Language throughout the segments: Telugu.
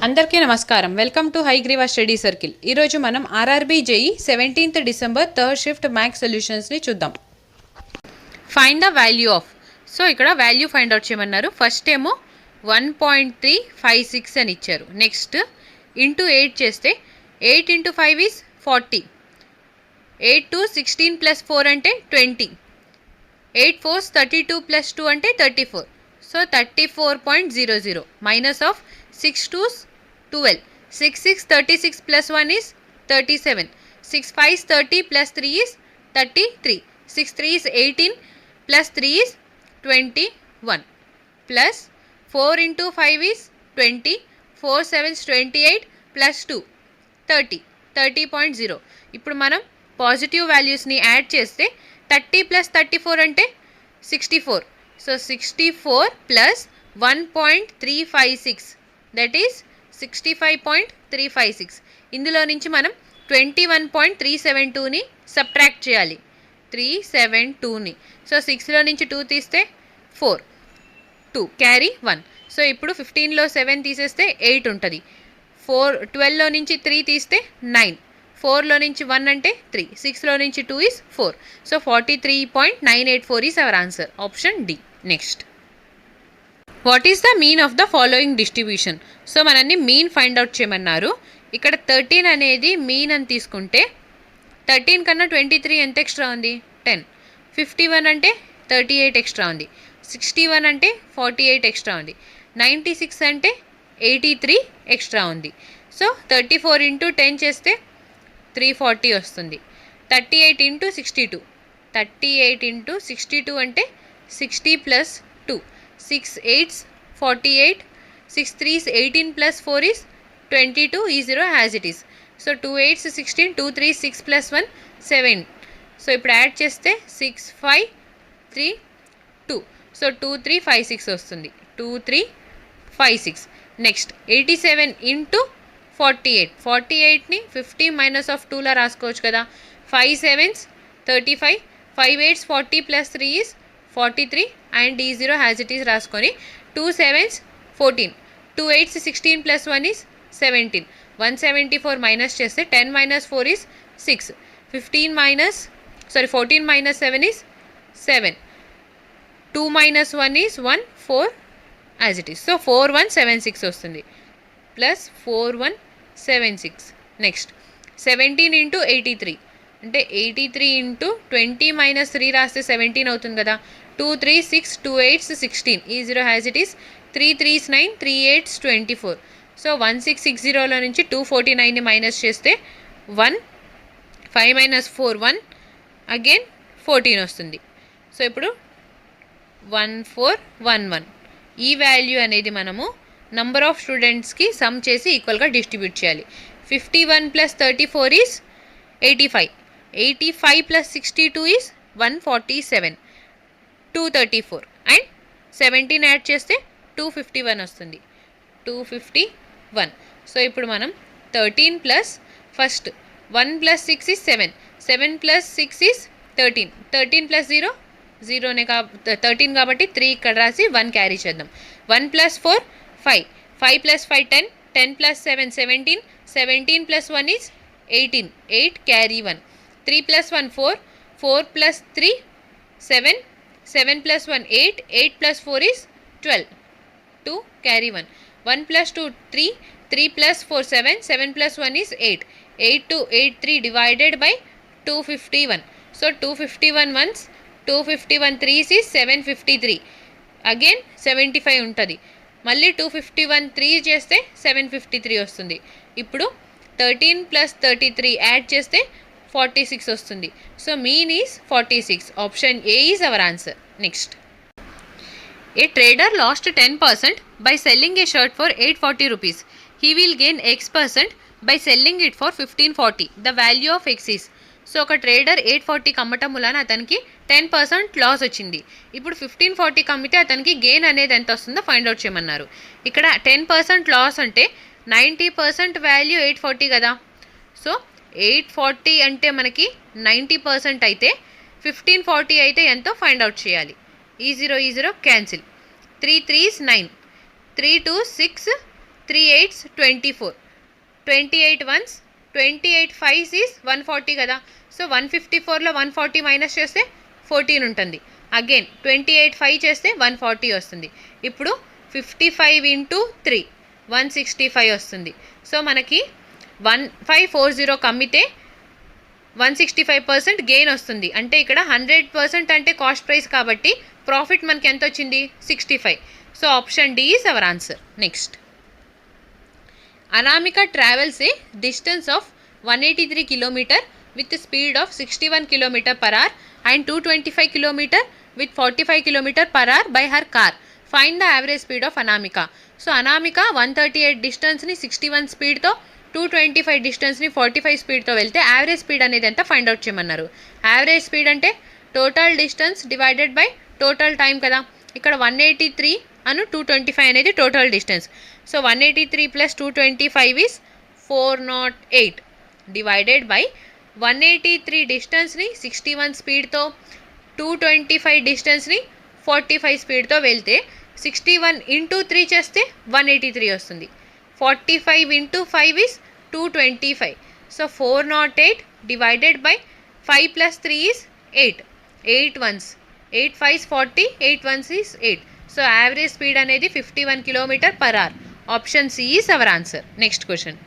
అందరికీ నమస్కారం. Welcome to Hayagriva study circle. ఈరోజు మనం RRB JE 17th December third shift maths సొల్యూషన్స్ని చూద్దాం. Find the value of. So ఇక్కడ వాల్యూ ఫైండ్ అవుట్ చేయమన్నారు. ఫస్ట్ ఏమో 1.356 అని ఇచ్చారు. నెక్స్ట్ ఇంటూ 8 చేస్తే 8 × 5 ఈజ్ 40. 8 to 16 + 4 అంటే 20. 8 4s 32 + 2 అంటే 34. So 34.00 minus of 6 2s 12. 6 6 36 + 1 is 37. 6 5 is 30 + 3 is 33. 6 3 is 18 + 3 is 21. Plus 4 × 5 is 20. 4 7 is 28 + 2 30. 30.0. ఇప్పుడు మనం పాజిటివ్ వాల్యూస్ని యాడ్ చేస్తే 30 + 34 అంటే 64. So 64 + 1.356 that is 65.356. ఇందులో నుంచి మనం 21.372ని సబ్ట్రాక్ట్ చేయాలి. 372ని. సో 6లో నుంచి 2 తీస్తే 4, 2 క్యారీ 1. సో ఇప్పుడు 15లో 7 తీసేస్తే 8 ఉంటుంది. 12లో నుంచి 3 తీస్తే 9. 4లో నుంచి 1 అంటే 3. 6లో నుంచి 2 is 4. So 43.984 is our answer. Option D. Next, what is the mean of the following distribution. So మనల్ని మీన్ ఫైండ్ అవుట్ చేయమన్నారు. ఇక్కడ 13 అనేది మీన్ అని తీసుకుంటే 13 కన్నా 23 ఎంత ఎక్స్ట్రా ఉంది? 10. 51 అంటే 38 ఎక్స్ట్రా ఉంది. 61 అంటే 48 ఎక్స్ట్రా ఉంది. 96 అంటే 83 ఎక్స్ట్రా ఉంది. సో 34 × 10 చేస్తే 340 వస్తుంది. 38 × 62. 38 × 62 అంటే 60 + 2. 6 8s 48. 6 3s 18 + 4 is 22. E0 as it is. So 2 8s 16. 2 3s 6 + 1 7. So ఇప్పుడు యాడ్ చేస్తే 6 5 3 2. సో 2 3 5 6 వస్తుంది. 2 3 5 6. నెక్స్ట్ 87 × 48. 48ని 50 - 2లా రాసుకోవచ్చు కదా. 5 7s 35. 5 8s 40 + 3 is 43 and D0 has it is రాసుకొని 2 7s 14. 2 8s 16 + 1 is 17. 174 మైనస్ చేస్తే 10 - 4 is 6. 14 - 7 is 7. 2 - 1 is 1. 4 as it is. So 4176 వస్తుంది. ప్లస్ 4176. నెక్స్ట్ 17 × 83 అంటే 83 × 20 - 3 రాస్తే 17 అవుతుంది కదా. 2 3 6. 2 8s 16. E0 has it is. 3 3s 9. 3 8s 24. So 1660లో నుంచి 249ని మైనస్ చేస్తే 1. 5 - 4 1. అగైన్ 14 వస్తుంది. సో ఇప్పుడు 1411. ఈ వాల్యూ అనేది మనము నంబర్ ఆఫ్ స్టూడెంట్స్కి సమ్ చేసి ఈక్వల్గా డిస్ట్రిబ్యూట్ చేయాలి. 51 + 34 ఈజ్ 85. 85 + 62 ఈజ్ 147. 234 అండ్ 17 యాడ్ చేస్తే 251 వస్తుంది. 251. సో ఇప్పుడు మనం 13 ప్లస్ ఫస్ట్ 1 + 6 ఈజ్ 7. 7 + 6 ఈజ్ 13. 13 + 0 0నే 13 కాబట్టి 3 ఇక్కడ రాసి 1 క్యారీ చేద్దాం. 1 + 4 5. 5 + 5 10. 10 + 7 17. 17 + 1 is 18. 8 carry 1. 3 + 1 4. 4 + 3 7. 7 + 1 8. 8 + 4 is 12. 2 carry 1. 1 + 2 3. 3 + 4 7. 7 + 1 is 8. 8 2 8 3 divided by 251. So 251 ones. 251 3s is 753. Again 75 ఉంటుంది. మళ్ళీ 251 3 చేస్తే 753 వస్తుంది. ఇప్పుడు 13 + 33 యాడ్ చేస్తే 46 వస్తుంది. So mean is 46. Option A is our answer. Next, a trader last 10% by selling a shirt for 840 rupees. He will gain X% by selling it for 1540. The value of X is. So ఒక ట్రేడర్ 840కి అమ్మటం వలన అతనికి 10% లాస్ వచ్చింది. ఇప్పుడు 1540కి అమ్మితే అతనికి గెయిన్ అనేది ఎంత వస్తుందో ఫైండ్ అవుట్ చేయమన్నారు. ఇక్కడ 10% లాస్ అంటే 90% వాల్యూ 840 కదా. సో 840 అంటే మనకి 90% అయితే 1540 అయితే ఎంతో ఫైండ్ అవుట్ చేయాలి. E0 cancel. 3 3s 9. 3 2 6. 3 8s 24, 28 ones 28 5s is 140 కదా. సో 154లో 140 మైనస్ చేస్తే 14 ఉంటుంది. అగైన్ 28 5 చేస్తే 140 వస్తుంది. ఇప్పుడు 55 ఇంటూ 3 165 వస్తుంది. సో మనకి 1540 కమ్మితే 165% గెయిన్ వస్తుంది. అంటే ఇక్కడ 100% అంటే కాస్ట్ ప్రైస్ కాబట్టి ప్రాఫిట్ మనకి ఎంత వచ్చింది 65. So option D is our answer. Next, Anamika travels a distance of 183 km with a speed of 61 km per hour and 225 km with 45 km per hour by her car. Find the average speed of Anamika. So Anamika 138 డిస్టెన్స్ని 61 స్పీడ్తో, 225 డిస్టెన్స్ని 45 స్పీడ్తో వెళ్తే యావరేజ్ స్పీడ్ అనేది ఎంత ఫైండ్ అవుట్ చేయమన్నారు. యావరేజ్ స్పీడ్ అంటే total distance divided by total time కదా. ఇక్కడ 183 అను 225 అనేది total distance. So 183 plus 225 is 408 divided by 183 డిస్టెన్స్ని 61 స్పీడ్తో, 225 డిస్టెన్స్ని 45 స్పీడ్తో వెళ్తే 61 ఇంటూ 3 చేస్తే 183 వస్తుంది. 45 into 5 is 225. So 408 divided by 5 plus 3 is 8. 8 ones 8 5s 40, 8 ones is 8. So average speed అనేది 51 km per hour. Option C is our answer. Next question,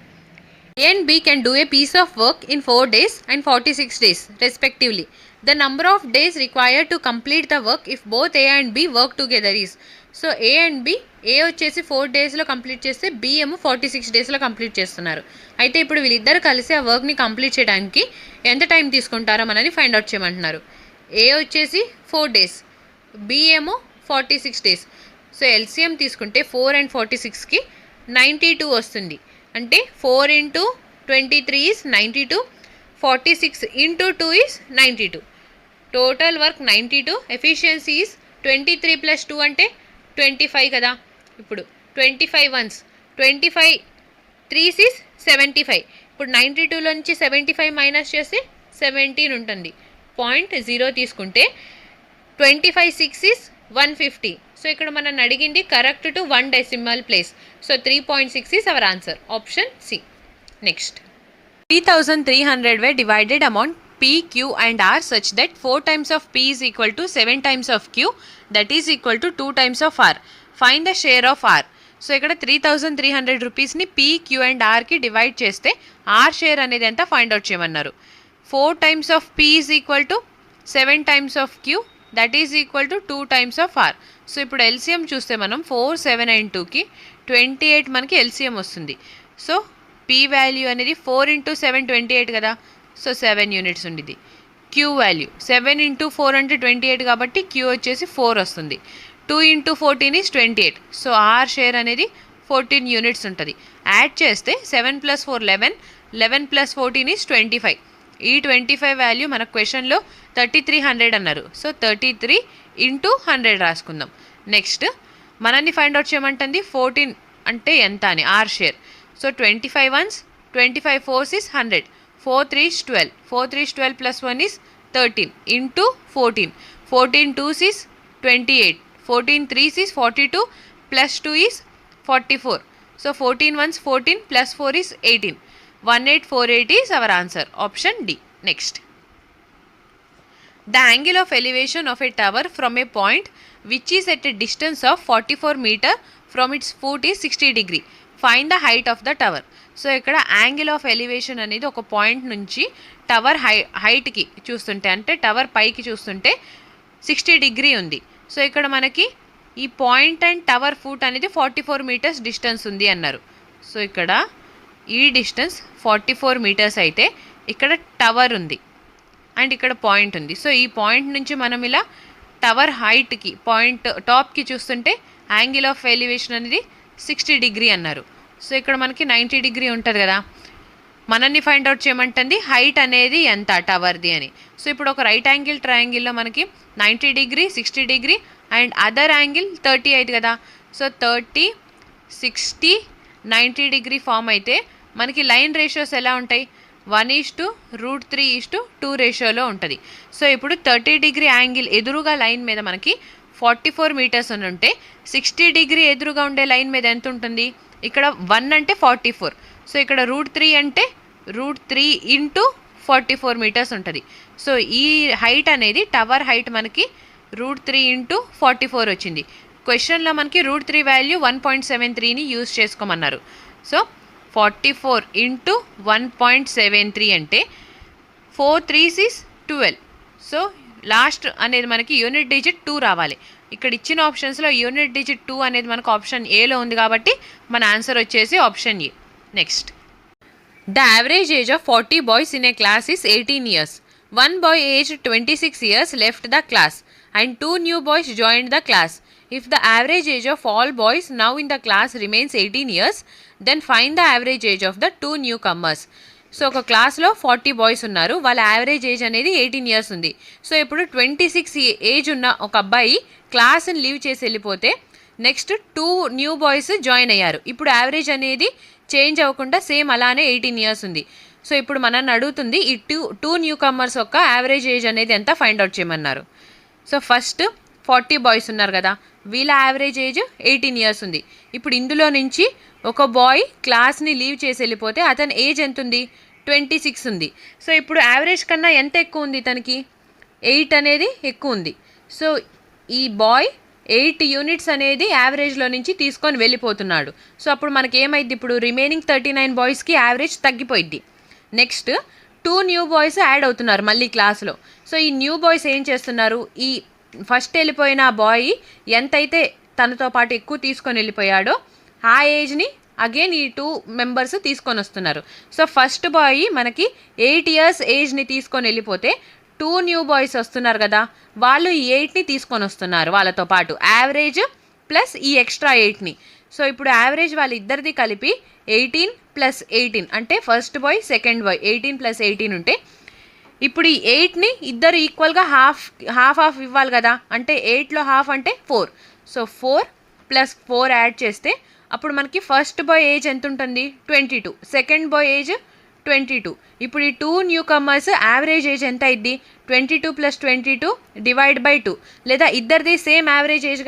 A and B can do a piece of work in 4 days and 46 days respectively. The number of days required to complete the work if both A and B work together is. So A and B, A వచ్చేసి 4 daysలో కంప్లీట్ చేస్తే B ఏమో 46 daysలో కంప్లీట్ చేస్తున్నారు. అయితే ఇప్పుడు వీళ్ళిద్దరు కలిసి ఆ వర్క్ని కంప్లీట్ చేయడానికి ఎంత టైం తీసుకుంటారో మనని ఫైండ్ అవుట్ చేయమంటున్నారు. A వచ్చేసి 4 days, B ఏమో 46 days. సో ఎల్సిఎం తీసుకుంటే 4 and 46కి 92 వస్తుంది. అంటే 4 into 23 is 92, 46 into 2 is 92. Total work 92, efficiency is 23 plus 2 అంటే 25 కదా. ఇప్పుడు 25 ones 25 3s ఈజ్ 75. ఇప్పుడు 92లో నుంచి 75 మైనస్ చేస్తే 17 ఉంటుంది. 0.0 తీసుకుంటే 25 6 ఈజ్ 150. సో ఇక్కడ మనం అడిగింది correct to 1 decimal place. So 3.6 is our answer. Option C. Next, 3300 were divided among P, Q and R such that 4 times of P is equal to 7 times of Q, that is equal to 2 times of R. Find the share of R. So ఇక్కడ 3300 రూపీస్ని P, Q and Rకి డివైడ్ చేస్తే R షేర్ అనేది ఎంత ఫైండ్ అవుట్ చేయమన్నారు. 4 times of P is equal to 7 times of Q, that is equal to 2 times of R. So ఇప్పుడు ఎల్సిఎం చూస్తే మనం 4 7 and 2కి 28 మనకి ఎల్సిఎం వస్తుంది. సో P వాల్యూ అనేది 4 ఇంటూ 7 28 కదా. సో 7 యూనిట్స్ ఉండిద్ది. Q వాల్యూ 7 ఇంటూ 4 అంటే 28 కాబట్టి Q వచ్చేసి 4 వస్తుంది. 2 into 14 is 28. So R share అనేది 14 యూనిట్స్ ఉంటుంది. యాడ్ చేస్తే 7 + 4 11, 11 + 14 ఈజ్ 25. ఈ 25 వాల్యూ మన క్వశ్చన్లో 3300 అన్నారు. So 33 into 100 రాసుకుందాం. నెక్స్ట్ మనల్ని ఫైండ్ అవుట్ చేయమంటుంది 14 అంటే ఎంత అని, are share. So 25 ones 25 4s is 100, 4 3s 12, 4 3s 12 plus 1 is 13 into 14, 14 2s is 28, 14 3s is 42 plus 2 is 44. So 14 ones 14 plus 4 is 18. 1848 is our answer. Option D. Next. The angle of elevation of a tower from a point which is at a distance of 44 meter from its foot is 60 degree. Find the height of the tower. So ఇక్కడ యాంగిల్ ఆఫ్ ఎలివేషన్ అనేది ఒక పాయింట్ నుంచి టవర్ హైట్కి చూస్తుంటే, అంటే టవర్ పైకి చూస్తుంటే 60 డిగ్రీ ఉంది. సో ఇక్కడ మనకి ఈ పాయింట్ అండ్ టవర్ ఫుట్ అనేది 44 మీటర్స్ డిస్టెన్స్ ఉంది అన్నారు. సో ఇక్కడ ఈ డిస్టెన్స్ 44 మీటర్స్ అయితే ఇక్కడ టవర్ ఉంది అండ్ ఇక్కడ పాయింట్ ఉంది. సో ఈ పాయింట్ నుంచి మనం ఇలా టవర్ హైట్కి పాయింట్ టాప్కి చూస్తుంటే యాంగిల్ ఆఫ్ ఎలివేషన్ అనేది 60 డిగ్రీ అన్నారు. సో ఇక్కడ మనకి 90 డిగ్రీ ఉంటుంది కదా, మనల్ని ఫైండ్ అవుట్ చేయమంటుంది హైట్ అనేది ఎంత టవర్ది అని. సో ఇప్పుడు ఒక రైట్ యాంగిల్ ట్రయాంగిల్లో మనకి 90 degree 60 degree and other angle 38 కదా. సో 30 60 90 డిగ్రీ ఫామ్ అయితే మనకి లైన్ రేషియోస్ ఎలా ఉంటాయి, 1:√3:2 రేషియోలో ఉంటుంది. సో ఇప్పుడు 30 డిగ్రీ యాంగిల్ ఎదురుగా లైన్ మీద మనకి 44 మీటర్స్ అని ఉంటే 60 డిగ్రీ ఎదురుగా ఉండే లైన్ మీద ఎంత ఉంటుంది? ఇక్కడ 1 అంటే 44. సో ఇక్కడ √3 అంటే √3 ఇంటూ 44 మీటర్స్ ఉంటుంది. సో ఈ హైట్ అనేది టవర్ హైట్ మనకి √3 ఇంటూ 44 వచ్చింది. క్వశ్చన్లో మనకి √3 వాల్యూ 1.73ని యూజ్ చేసుకోమన్నారు. సో 44 ఇంటూ 1.73 అంటే 4 3s is 12. సో లాస్ట్ అనేది మనకి యూనిట్ డిజిట్ 2 రావాలి. ఇక్కడ ఇచ్చిన ఆప్షన్స్లో యూనిట్ డిజిట్ 2 అనేది మనకు ఆప్షన్ ఏలో ఉంది కాబట్టి మన ఆన్సర్ వచ్చేసి option A. Next, the average age of 40 boys in a class is 18 years. One boy aged 26 years left the class and 2 new boys joined the class. If the average age of all boys now in the class remains 18 years, then find the average age of the 2 newcomers. So ఒక క్లాస్లో 40 బాయ్స్ ఉన్నారు, వాళ్ళ యావరేజ్ ఏజ్ అనేది 18 ఇయర్స్ ఉంది. సో ఇప్పుడు 26 ఏజ్ ఉన్న ఒక అబ్బాయి క్లాస్ని లీవ్ చేసి వెళ్ళిపోతే నెక్స్ట్ 2 న్యూ బాయ్స్ జాయిన్ అయ్యారు. ఇప్పుడు యావరేజ్ అనేది చేంజ్ అవ్వకుండా సేమ్ అలానే 18 ఇయర్స్ ఉంది. సో ఇప్పుడు మనల్ని అడుగుతుంది ఈ టూ న్యూ కమర్స్ యొక్క యావరేజ్ ఏజ్ అనేది ఎంత ఫైండ్ అవుట్ చేయమన్నారు. సో ఫస్ట్ 40 బాయ్స్ ఉన్నారు కదా, వీళ్ళ యావరేజ్ ఏజ్ 18 ఇయర్స్ ఉంది. ఇప్పుడు ఇందులో నుంచి ఒక బాయ్ క్లాస్ని లీవ్ చేసి వెళ్ళిపోతే అతని ఏజ్ ఎంత ఉంది? 26 ఉంది. సో ఇప్పుడు యావరేజ్ కన్నా ఎంత ఎక్కువ ఉంది? తనకి 8 అనేది ఎక్కువ ఉంది. సో ఈ బాయ్ 8 యూనిట్స్ అనేది యావరేజ్లో నుంచి తీసుకొని వెళ్ళిపోతున్నాడు. సో అప్పుడు మనకి ఏమైంది? ఇప్పుడు రిమైనింగ్ 39 బాయ్స్కి యావరేజ్ తగ్గిపోయిద్ది. నెక్స్ట్ 2 న్యూ బాయ్స్ యాడ్ అవుతున్నారు మళ్ళీ క్లాస్లో. సో ఈ న్యూ బాయ్స్ ఏం చేస్తున్నారు? ఈ ఫస్ట్ వెళ్ళిపోయిన బాయ్ ఎంతైతే తనతో పాటు ఎక్కువ తీసుకొని వెళ్ళిపోయాడో ఆ ఏజ్ని అగైన్ ఈ 2 మెంబర్స్ తీసుకొని వస్తున్నారు. సో ఫస్ట్ బాయ్ మనకి 8 ఇయర్స్ ఏజ్ని తీసుకొని వెళ్ళిపోతే 2 న్యూ బాయ్స్ వస్తున్నారు కదా, వాళ్ళు ఈ 8ని తీసుకొని వస్తున్నారు వాళ్ళతో పాటు, యావరేజ్ ప్లస్ ఈ ఎక్స్ట్రా 8ని. సో ఇప్పుడు యావరేజ్ వాళ్ళిద్దరిది కలిపి 18 + 18 అంటే ఫస్ట్ బాయ్ సెకండ్ బాయ్ 18 + 18 ఉంటే ఇప్పుడు ఈ 8ని ఇద్దరు ఈక్వల్గా హాఫ్ ఇవ్వాలి కదా, అంటే 8లో హాఫ్ అంటే 4. సో 4 + 4 యాడ్ చేస్తే అప్పుడు మనకి ఫస్ట్ బాయ్ ఏజ్ ఎంత ఉంటుంది? 22. Second boy age 22. ఇప్పుడు ఈ 2 న్యూ కమర్స్ యావరేజ్ ఏజ్ ఎంత అయింది? 22 + 22 ÷ 2. లేదా ఇద్దరిది సేమ్ యావరేజ్ ఏజ్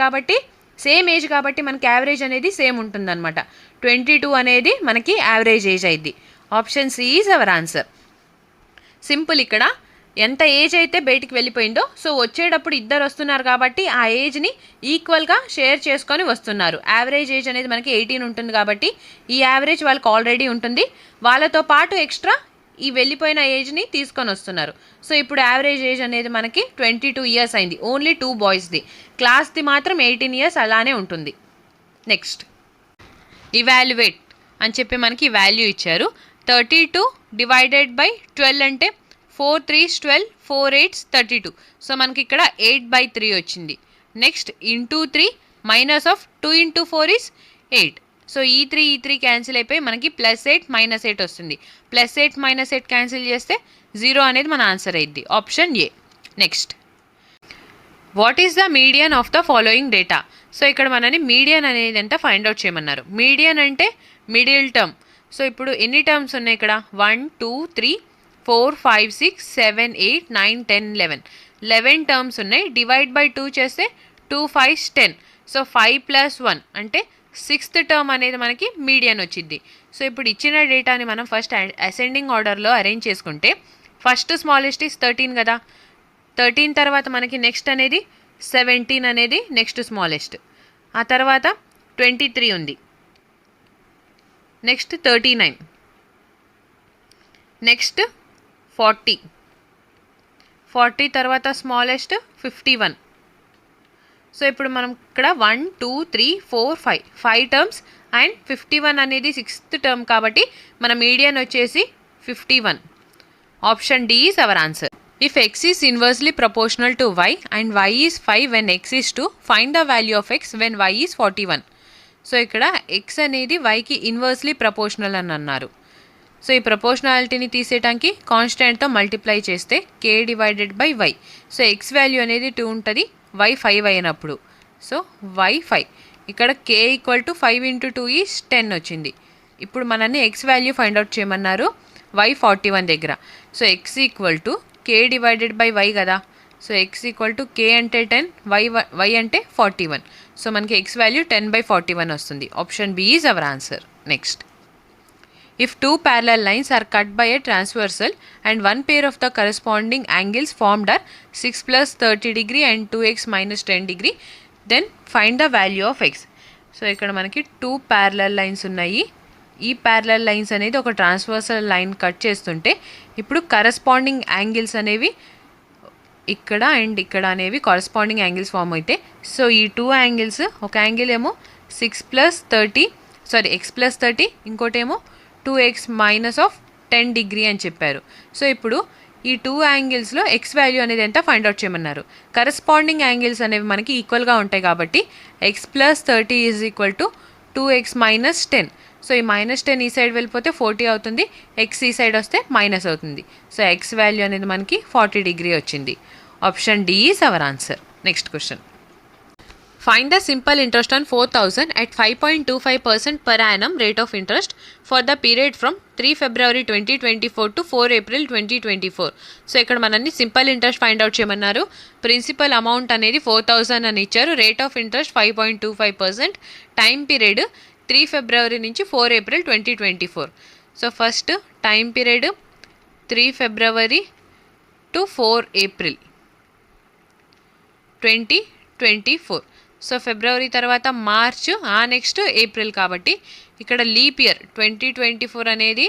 కాబట్టి మనకి యావరేజ్ అనేది సేమ్ ఉంటుందన్నమాట. 22 అనేది మనకి యావరేజ్ ఏజ్ అయింది. Option C is our answer. Simple. ఇక్కడ ఎంత ఏజ్ అయితే బయటికి వెళ్ళిపోయిందో సో వచ్చేటప్పుడు ఇద్దరు వస్తున్నారు కాబట్టి ఆ ఏజ్ని ఈక్వల్గా షేర్ చేసుకొని వస్తున్నారు. యావరేజ్ ఏజ్ అనేది మనకి 18 ఉంటుంది కాబట్టి ఈ యావరేజ్ వాళ్ళకి ఆల్రెడీ ఉంటుంది, వాళ్ళతో పాటు ఎక్స్ట్రా ఈ వెళ్ళిపోయిన ఏజ్ని తీసుకొని వస్తున్నారు. సో ఇప్పుడు యావరేజ్ ఏజ్ అనేది మనకి 22 ఇయర్స్ అయింది, ఓన్లీ 2 బాయ్స్ది. క్లాస్ది మాత్రం 18 ఇయర్స్ అలానే ఉంటుంది. నెక్స్ట్, ఇవాల్యుయేట్ అని చెప్పి మనకి వాల్యూ ఇచ్చారు. 32 ÷ 12 అంటే 4 3s 12, 4 8s 32. సో మనకి ఇక్కడ 8/3 వచ్చింది. Next into 3 -2 × 4 is 8. సో ఈ 3 క్యాన్సిల్ అయిపోయి మనకి +8 -8 వస్తుంది. +8 -8 క్యాన్సిల్ చేస్తే 0 అనేది మన ఆన్సర్ అయింది. Option A. Next, what is the median of the following data? So ఇక్కడ మనని మీడియన్ అనేది ఎంత ఫైండ్ అవుట్ చేయమన్నారు. మీడియన్ అంటే మిడిల్ టర్మ్. సో ఇప్పుడు ఎన్ని టర్మ్స్ ఉన్నాయి ఇక్కడ? 1 2 3 4 5 6 7 8 9 10 11 11 టర్మ్స్ ఉన్నాయి. ÷ 2 చేస్తే 2 5s 10. సో 5 + 1 అంటే 6th టర్మ్ అనేది మనకి మీడియన్ వచ్చింది. సో ఇప్పుడు ఇచ్చిన డేటాని మనం ఫస్ట్ అసెండింగ్ ఆర్డర్లో అరేంజ్ చేసుకుంటే ఫస్ట్ స్మాలెస్ట్ ఈస్ 13 కదా, 13 తర్వాత మనకి నెక్స్ట్ అనేది 17 అనేది నెక్స్ట్ స్మాలెస్ట్, ఆ తర్వాత 23 ఉంది, నెక్స్ట్ 39, నెక్స్ట్ 40 తర్వాత స్మాలెస్ట్ 51. సో ఇప్పుడు మనం ఇక్కడ 1 2 3 4 5 టర్మ్స్ అండ్ 51 అనేది 6th టర్మ్ కాబట్టి మన మీడియన్ వచ్చేసి 51. Option D is our answer. If x is inversely proportional to y and y is 5 when x is 2, find the value of x when y is 41. So ఇక్కడ x అనేది yకి ఇన్వర్స్లీ ప్రపోర్షనల్ అని అన్నారు. సో ఈ ప్రపోర్షనాలిటీని తీసేయడానికి కాన్స్టెంట్తో మల్టిప్లై చేస్తే k / y. So x value అనేది 2 ఉంటుంది, y 5 అయినప్పుడు. So y 5. ఇక్కడ k = 5 × 2 is 10 వచ్చింది. ఇప్పుడు మనల్ని x వాల్యూ ఫైండ్ అవుట్ చేయమన్నారు y 41 దగ్గర. సో x = k / y కదా, సో ఎక్స్ ఈక్వల్ టు కే అంటే 10, వై అంటే 41. సో మనకి ఎక్స్ వాల్యూ 10/41 వస్తుంది. Option B is our answer. Next, if two parallel lines are cut by a transversal and one pair of the corresponding angles formed are 6 plus 30 degree and 2x minus 10 degree, then find the value of x. So ఇక్కడ మనకి టూ ప్యారలల్ లైన్స్ ఉన్నాయి. ఈ ప్యారలల్ లైన్స్ అనేది ఒక ట్రాన్స్వర్సల్ లైన్ కట్ చేస్తుంటే ఇప్పుడు కరస్పాండింగ్ యాంగిల్స్ అనేవి ఇక్కడ అండ్ ఇక్కడ అనేవి కరస్పాండింగ్ యాంగిల్స్ ఫామ్ అయితే, సో ఈ టూ యాంగిల్స్, ఒక యాంగిల్ ఏమో 6 plus 30 x plus 30, ఇంకోటేమో 2x minus of 10 degree అని చెప్పారు. సో ఇప్పుడు ఈ టూ యాంగిల్స్లో ఎక్స్ వాల్యూ అనేది ఎంత ఫైండ్ అవుట్ చేయమన్నారు. కరస్పాండింగ్ యాంగిల్స్ అనేవి మనకి ఈక్వల్గా ఉంటాయి కాబట్టి X plus 30 is equal to 2x minus 10. So ఈ -10 ఈ సైడ్ వెళ్ళిపోతే 40 అవుతుంది, ఎక్స్ ఈ సైడ్ వస్తే మైనస్ అవుతుంది. సో ఎక్స్ వాల్యూ అనేది మనకి 40 degree వచ్చింది. Option D is our answer. Next question, find the simple interest on 4,000 at 5.25% per annum rate of interest for the period from 3 February 2024 to 4 April 2024. So ఇక్కడ మనల్ని సింపుల్ ఇంట్రెస్ట్ ఫైండ్ అవుట్ చేయమన్నారు. ప్రిన్సిపల్ అమౌంట్ అనేది 4,000 అని ఇచ్చారు. Rate of interest 5.25%. Time period 3 February నుంచి 4 April 2024. So first time period 3 February to 4 April 2024. So ఫిబ్రవరి తర్వాత మార్చ్, నెక్స్ట్ ఏప్రిల్, కాబట్టి ఇక్కడ లీప్ ఇయర్ 2024 అనేది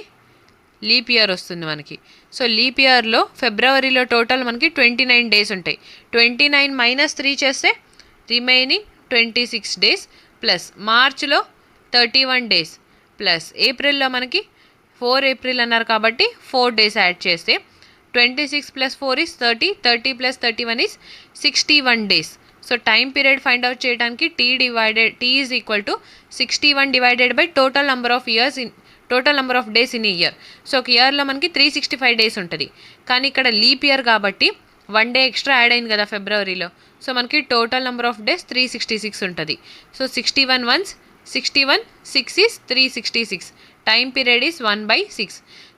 లీప్ ఇయర్ వస్తుంది మనకి. సో లీప్ ఇయర్లో ఫిబ్రవరిలో టోటల్ మనకి 29 days ఉంటాయి. 29 - 3 చేస్తే రిమైనింగ్ 26 days, ప్లస్ మార్చ్లో 31 days, ప్లస్ ఏప్రిల్లో మనకి 4 April అన్నారు కాబట్టి 4 days యాడ్ చేస్తే 26 + 4 is 30, 30 + 31 is 61 days. So time period find out చేయడానికి t is equal to 61 divided by total number of days in year. So ఒక ఇయర్లో మనకి 365 days ఉంటుంది. కానీ ఇక్కడ లీప్ ఇయర్ కాబట్టి 1 day ఎక్స్ట్రా యాడ్ అయింది కదా ఫిబ్రవరిలో. సో మనకి టోటల్ నెంబర్ ఆఫ్ డేస్ 366 ఉంటుంది. So 61 ones 61, 6 is 366. Time period is 1/6.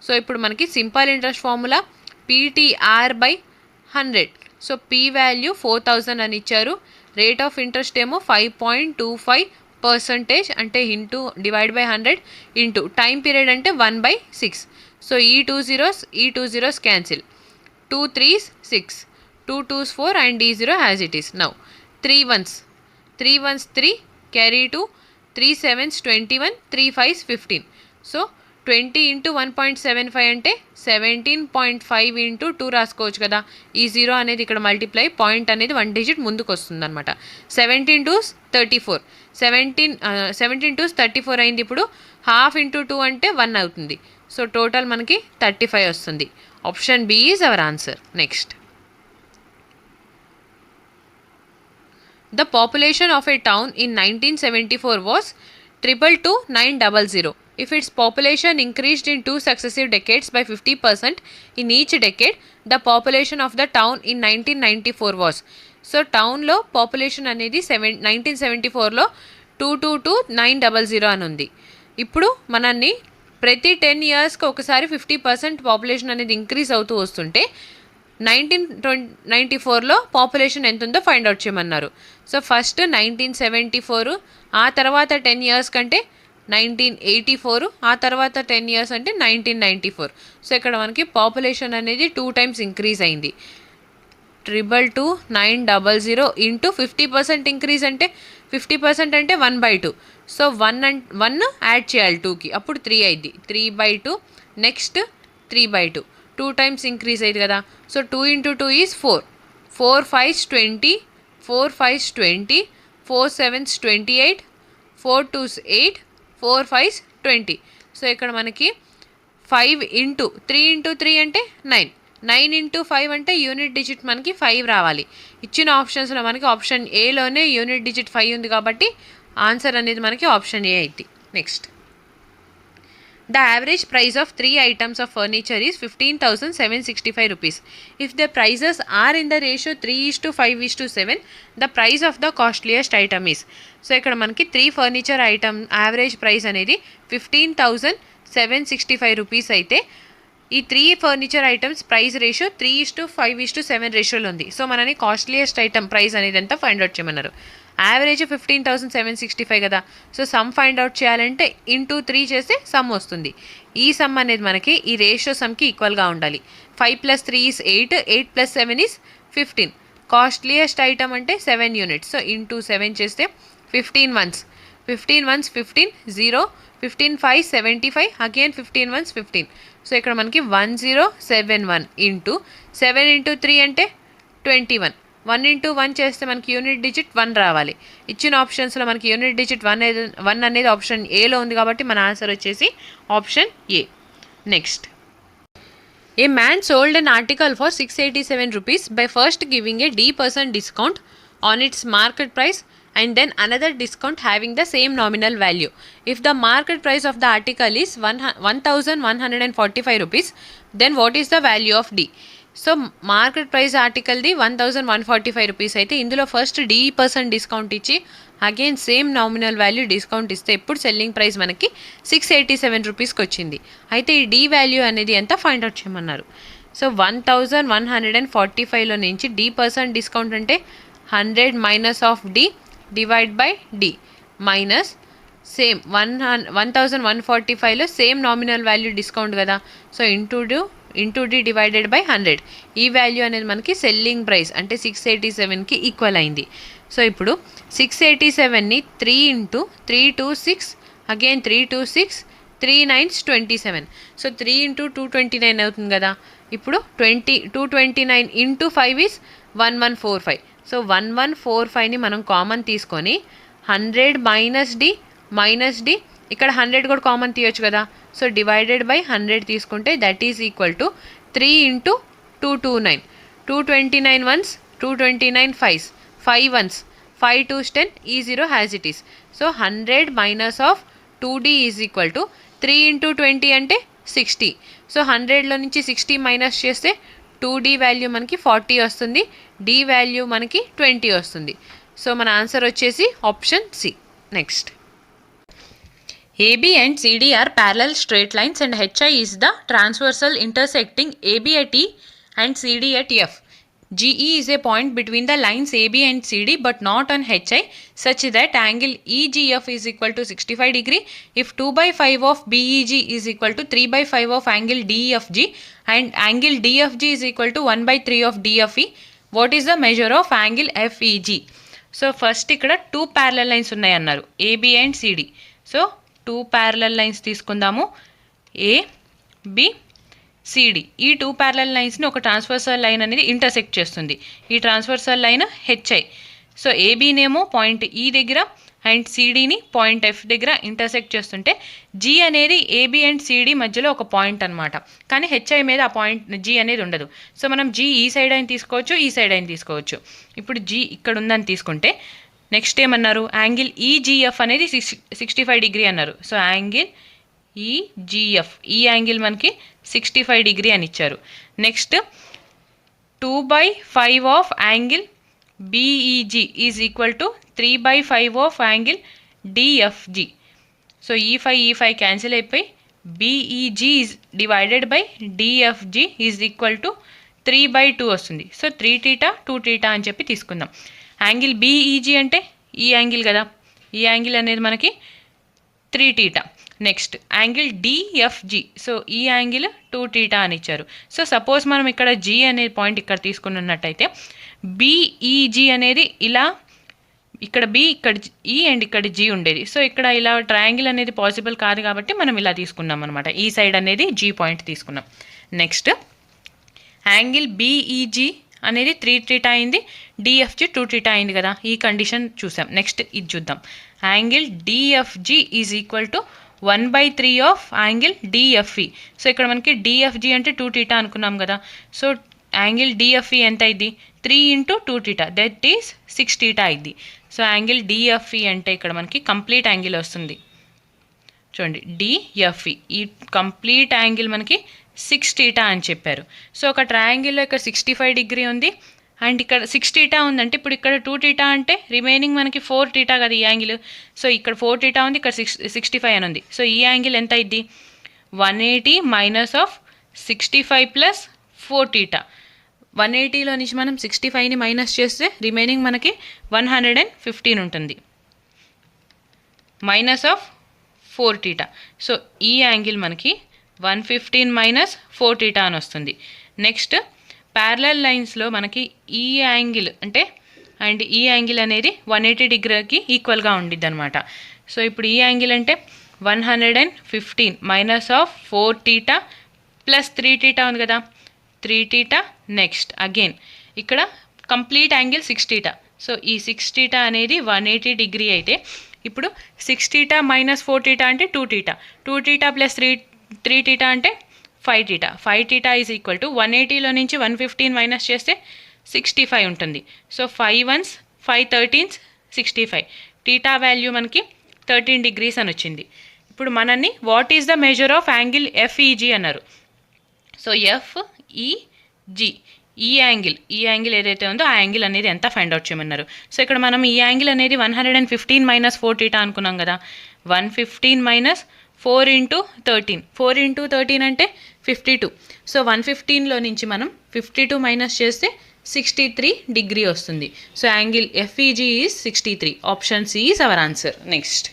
So ఇప్పుడు మనకి simple interest formula PTR/100. So P value 4,000 అని ఇచ్చారు. రేట్ ఆఫ్ ఇంట్రెస్ట్ ఏమో 5.25% అంటే divide by 100 into time period అంటే 1/6. సో ఈ 2 zeros cancel, 2 3s 6, 2 2s 4 and D0 as it is. Now 3 ones 3 carry 2, 3 7s 21, 3 5s 15. So 20 × 1.75 అంటే 17.5 × 2 రాసుకోవచ్చు కదా. ఈ 0 అనేది ఇక్కడ మల్టిప్లై, పాయింట్ అనేది 1 digit ముందుకు వస్తుంది అనమాట. 17 2s 34, 17 2s 34 అయింది. ఇప్పుడు ½ × 2 అంటే 1 అవుతుంది. సో టోటల్ మనకి 35 వస్తుంది. Option B is our answer. Next, the population of a town in 1974 was 222,900. If its population increased in 2 successive decades by 50% in each decade, the population of the town in 1994 was. So టౌన్లో పాపులేషన్ అనేది 1974లో 222,900 అని ఉంది. ఇప్పుడు మనల్ని ప్రతి 10 yearsకి ఒకసారి 50% పాపులేషన్ అనేది ఇంక్రీజ్ అవుతూ వస్తుంటే 1994లో పాపులేషన్ ఎంత ఉందో ఫైండ్ అవుట్ చేయమన్నారు. సో ఫస్ట్ 1974, ఆ తర్వాత 10 years కంటే 1984, ఆ తర్వాత 10 years అంటే 1994. సో ఇక్కడ మనకి పాపులేషన్ అనేది 2 times ఇంక్రీజ్ అయింది. 222,900 ఇంటూ 50% ఇంక్రీజ్ అంటే 50% అంటే 1/2. సో 1 యాడ్ చేయాలి 2కి, అప్పుడు 3 అయింది. 3/2, నెక్స్ట్ 3/2, 2 times ఇంక్రీజ్ అయింది కదా. So 2 × 2 is 4, 4 5s 20, 4 5s 20, 4 7s 28, 4 2s 8, 4 5s 20. So ఇక్కడ మనకి 5 × 3 × 3 అంటే 9, 9 × 5 అంటే యూనిట్ డిజిట్ మనకి 5 రావాలి. ఇచ్చిన ఆప్షన్స్లో మనకి ఆప్షన్ ఏలోనే యూనిట్ డిజిట్ 5 ఉంది కాబట్టి ఆన్సర్ అనేది మనకి ఆప్షన్ ఏ అయింది. Next, the average price of 3 items of furniture is 15,765 rupees. If the prices are in the ratio 3:5:7, the price of the costliest item is. So ఇక్కడ మనకి 3 ఫర్నిచర్ ఐటమ్ యావరేజ్ ప్రైస్ అనేది 15,765 రూపీస్ అయితే ఈ 3 ఫర్నిచర్ ఐటమ్స్ ప్రైస్ రేషియో 3:5:7 రేషియోలో ఉంది. సో మనని కాస్ట్లీయెస్ట్ ఐటమ్ ప్రైస్ అనేది ఎంత ఫైండ్ అవుట్ చేయమన్నారు. యావరేజ్ 15,765 కదా. సో సమ్ ఫైండ్ అవుట్ చేయాలంటే ఇంటూ 3 చేస్తే సమ్ వస్తుంది. ఈ సమ్ అనేది మనకి ఈ రేషియో సమ్కి ఈక్వల్గా ఉండాలి. 5 + 3 = 8, 8 + 7 = 15. కాస్ట్లీయెస్ట్ ఐటమ్ అంటే 7 యూనిట్స్. సో ఇంటూ 7 చేస్తే 15 ones, 15 0, 15 5 75, అగైన్ 15 ones 15. సో ఇక్కడ మనకి 1071 ఇంటూ 7 ఇంటూ 3 అంటే 21. 1 ఇంటూ 1 చేస్తే మనకి యూనిట్ డిజిట్ 1 రావాలి. ఇచ్చిన ఆప్షన్స్లో మనకి యూనిట్ డిజిట్ 1 అనేది ఆప్షన్ ఏలో ఉంది కాబట్టి మన ఆన్సర్ వచ్చేసి option A. Next, A man sold an article for 687 rupees by first giving a D% discount on its market price and then another discount having the same nominal value. If the market price of the article is 1145 rupees, then what is the value of D? So market price ఆర్టికల్ది 1145 రూపీస్ అయితే ఇందులో ఫస్ట్ D% డిస్కౌంట్ ఇచ్చి again same nominal value discount ఇస్తే ఇప్పుడు సెల్లింగ్ ప్రైస్ మనకి 687 రూపీస్కి వచ్చింది. అయితే ఈ D వాల్యూ అనేది ఎంత ఫైండ్ అవుట్ చేయమన్నారు. సో 1145లో నుంచి D% డిస్కౌంట్ అంటే 100 minus of D divide by D minus same 1145లో సేమ్ నామినల్ వాల్యూ డిస్కౌంట్ కదా. So into D divided by 100. ఈ వాల్యూ అనేది మనకి సెల్లింగ్ ప్రైస్ అంటే 687కి ఈక్వల్ అయింది. సో ఇప్పుడు 687ని 3 ఇంటూ 3 2 6, అగైన్ 3 2 6, 3 9 27. సో 3 ఇంటూ 229 అవుతుంది కదా. ఇప్పుడు 229 ఇంటూ 5 = 1145. సో 1145ని మనం కామన్ తీసుకొని 100 మైనస్ D ఇక్కడ 100 కూడా కామన్ తీయొచ్చు కదా. సో డివైడెడ్ బై 100 తీసుకుంటే that is equal to 3 into 229. 229 ones, 229 5s, 5 ones, 5 2s 10, E0 has it is. So 100 minus of 2D is equal to 3 into 20 అంటే 60. సో 100లో నుంచి 60 మైనస్ చేస్తే 2D వాల్యూ మనకి 40 వస్తుంది, D వాల్యూ మనకి 20 వస్తుంది. సో మన ఆన్సర్ వచ్చేసి option C. Next, AB and CD are parallel straight lines and HI is the transversal intersecting AB at E and CD at F. GE is a point between the lines AB and CD but not on HI such that angle EGF is equal to 65 degree if 2/5 of BEG is equal to 3/5 of angle DFG and angle DFG is equal to 1/3 of DFE. What is the measure of angle FEG? So first ఇక్కడ 2 parallel lines ఉన్నాయి అన్నారు AB and CD. So 2 parallel lines తీసుకుందాము, ABCD. ఈ 2 parallel లైన్స్ని ఒక ట్రాన్స్వర్సల్ లైన్ అనేది ఇంటర్సెక్ట్ చేస్తుంది. ఈ ట్రాన్స్వర్సల్ లైన్ HI. సో ఏబీనేమో పాయింట్ ఈ దగ్గర అండ్ సిడీని పాయింట్ ఎఫ్ దగ్గర ఇంటర్సెక్ట్ చేస్తుంటే జీ అనేది ఏబీ అండ్ సిడి మధ్యలో ఒక పాయింట్ అనమాట. కానీ హెచ్ఐ మీద ఆ పాయింట్ జీ అనేది ఉండదు. సో మనం జీ ఈ సైడ్ అయిన తీసుకోవచ్చు, ఈ సైడ్ అయిన తీసుకోవచ్చు. ఇప్పుడు జీ ఇక్కడ ఉందని తీసుకుంటే నెక్స్ట్ ఏమన్నారు, యాంగిల్ ఈజీఎఫ్ అనేది 65 డిగ్రీ అన్నారు. సో యాంగిల్ ఈజీఎఫ్, ఈ యాంగిల్ మనకి 65 డిగ్రీ అని ఇచ్చారు. Next 2/5 of angle BEG is equal to 3/5 of angle DFG. So ఈ ఫైవ్ క్యాన్సిల్ అయిపోయి BEG is divided by DFG is equal to 3/2 వస్తుంది. సో 3θ 2θ అని చెప్పి తీసుకుందాం. యాంగిల్ బీఈజీ అంటే ఈ యాంగిల్ కదా, ఈ యాంగిల్ అనేది మనకి 3θ. నెక్స్ట్ యాంగిల్ డిఎఫ్జి, సో ఈ యాంగిల్ 2θ అని ఇచ్చారు. సో సపోజ్ మనం ఇక్కడ జీ అనే పాయింట్ ఇక్కడ తీసుకున్నట్టయితే బీఈజీ అనేది ఇలా, ఇక్కడ బి, ఇక్కడ ఈ అండ్ ఇక్కడ జీ ఉండేది. సో ఇక్కడ ఇలా ట్రయాంగిల్ అనేది పాసిబుల్ కాదు కాబట్టి మనం ఇలా తీసుకున్నాం అనమాట. ఈ సైడ్ అనేది జీ పాయింట్ తీసుకున్నాం. నెక్స్ట్ యాంగిల్ బీఈజీ అనేది 3θ అయింది, డిఎఫ్జి 2θ అయింది కదా, ఈ కండిషన్ చూసాం. నెక్స్ట్ ఇది చూద్దాం. Angle DFG is equal to 1/3 of angle DFE. So ఇక్కడ మనకి డిఎఫ్జి అంటే 2θ అనుకున్నాం కదా. సో యాంగిల్ డిఎఫ్ఈ ఎంత అయింది, 3 × 2θ, దట్ ఈస్ 6θ అయింది. సో యాంగిల్ డిఎఫ్ఈ అంటే ఇక్కడ మనకి కంప్లీట్ యాంగిల్ వస్తుంది. చూడండి డిఎఫ్ఈ, ఈ కంప్లీట్ యాంగిల్ మనకి 6θ అని చెప్పారు. సో ఒక ట్రయాంగిల్లో ఇక్కడ 65 డిగ్రీ ఉంది అండ్ ఇక్కడ 6θ ఉందంటే ఇప్పుడు ఇక్కడ 2θ అంటే రిమైనింగ్ మనకి 4θ కదా ఈ యాంగిల్. సో ఇక్కడ 4θ ఉంది, ఇక్కడ 65 అని ఉంది. సో ఈ యాంగిల్ ఎంత అయింది, 180 మైనస్ ఆఫ్ 65 ప్లస్ 4 టీటా. 180లో నుంచి మనం 65ని మైనస్ చేస్తే రిమైనింగ్ మనకి 115 ఉంటుంది, మైనస్ ఆఫ్ 4 టీటా. సో ఈ యాంగిల్ మనకి 115 మైనస్ 4 టీటా అని వస్తుంది. నెక్స్ట్ ప్యారలల్ లైన్స్లో మనకి ఈ యాంగిల్ అంటే అండ్ ఈ యాంగిల్ అనేది 180 డిగ్రీకి ఈక్వల్గా ఉండిద్ది అనమాట. సో ఇప్పుడు ఈ యాంగిల్ అంటే 115 minus of 4 theta plus 3 theta ఉంది కదా, 3 టీటా. నెక్స్ట్ అగైన్ ఇక్కడ కంప్లీట్ యాంగిల్ 6 టీటా. సో ఈ 6 టీటా అనేది 180 డిగ్రీ అయితే ఇప్పుడు 6 టీటా మైనస్ 4 టీటా అంటే 2 టీటా, 2 టీటా ప్లస్ 3 టీటా అంటే 5 టీటా. 5 టీటా ఈజ్ ఈక్వల్ టు 180లో నుంచి 115 మైనస్ చేస్తే 65 ఉంటుంది. So 5 1s 5 13s 65. Theta value మనకి 13 డిగ్రీస్ అని వచ్చింది. ఇప్పుడు మనల్ని what is the measure of angle FEG అన్నారు. సో ఎఫ్ఈజీ ఈ యాంగిల్ ఏదైతే ఉందో ఆ యాంగిల్ అనేది ఎంత ఫైండ్ అవుట్ చేయమన్నారు. సో ఇక్కడ మనం ఈ యాంగిల్ అనేది 115 మైనస్ 4 టీటా అనుకున్నాం కదా, 115 మైనస్ 4 ఇంటూ 13, 4 ఇంటూ 13 అంటే 52. సో 115లో నుంచి మనం 52 మైనస్ చేస్తే 63 డిగ్రీ వస్తుంది. So angle FEG is 63. Option C is our answer. Next,